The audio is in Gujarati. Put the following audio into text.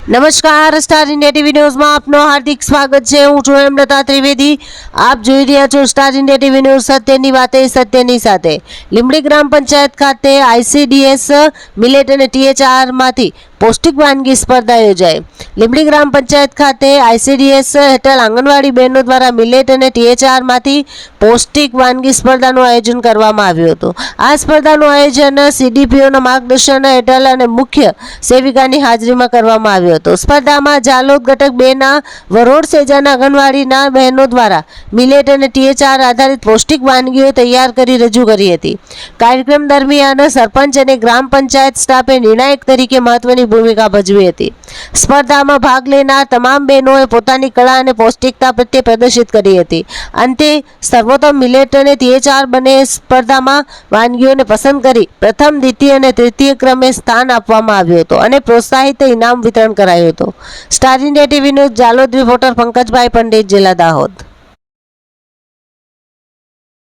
નમસ્કાર, સ્ટાર ઇન્ડિયા ટીવી ન્યૂઝમાં આપનું હાર્દિક સ્વાગત છે। હું છું હેમલતા ત્રિવેદી। આપ જોઈ રહ્યા છો સ્ટાર ઇન્ડિયા ટીવી ન્યૂઝ। સત્યની વાતે સત્યની સાથે। લીંબડી ગ્રામ પંચાયત ખાતે આઈસીડીએસ મિલેટ અને ટીએચઆર માંથી પૌષ્ટિક વાનગી સ્પર્ધા યોજાઈ। લીંબડી ગ્રામ પંચાયત ખાતે આઈસીડીએસ હેઠળ આંગણવાડી બહેનો દ્વારા મિલેટ અને ટીએચઆર માંથી પૌષ્ટિક વાનગી સ્પર્ધાનું આયોજન કરવામાં આવ્યું હતું। આ સ્પર્ધાનું આયોજન સીડીપીઓના માર્ગદર્શન હેઠળ અને મુખ્ય સેવિકાની હાજરીમાં કરવામાં આવ્યું હતું। સ્પર્ધામાં જાલોદ ઘટક 2 ના વરોડ સેજાના આંગણવાડીના બહેનો દ્વારા મિલેટ અને ટીએચઆર આધારિત પૌષ્ટિક વાનગીઓ તૈયાર કરી રજૂ કરી હતી। કાર્યક્રમ દરમિયાન સરપંચ અને ગ્રામ પંચાયત સ્ટાફે નિર્ણાયક તરીકે મહત્વની ભૂમિકા ભજવી હતી। સ્પર્ધામાં ભાગ લેનાર તમામ બહેનોએ પોતાની કળા અને પૌષ્ટિકતા પ્રત્યે પ્રદર્શિત કરી હતી। અંતે સર્વોત્તમ મિલેટ અને ટીએચઆર બંને સ્પર્ધામાં વાનગીઓને પસંદ કરી પ્રથમ, દ્વિતીય અને તૃતીય ક્રમે સ્થાન આપવામાં આવ્યું હતું અને પ્રોત્સાહિત ઇનામ વિતરણ કરાયું હતું। Star India TV news Jhalod reporter Pankajbhai Pandit, જિલ્લા દાહોદ।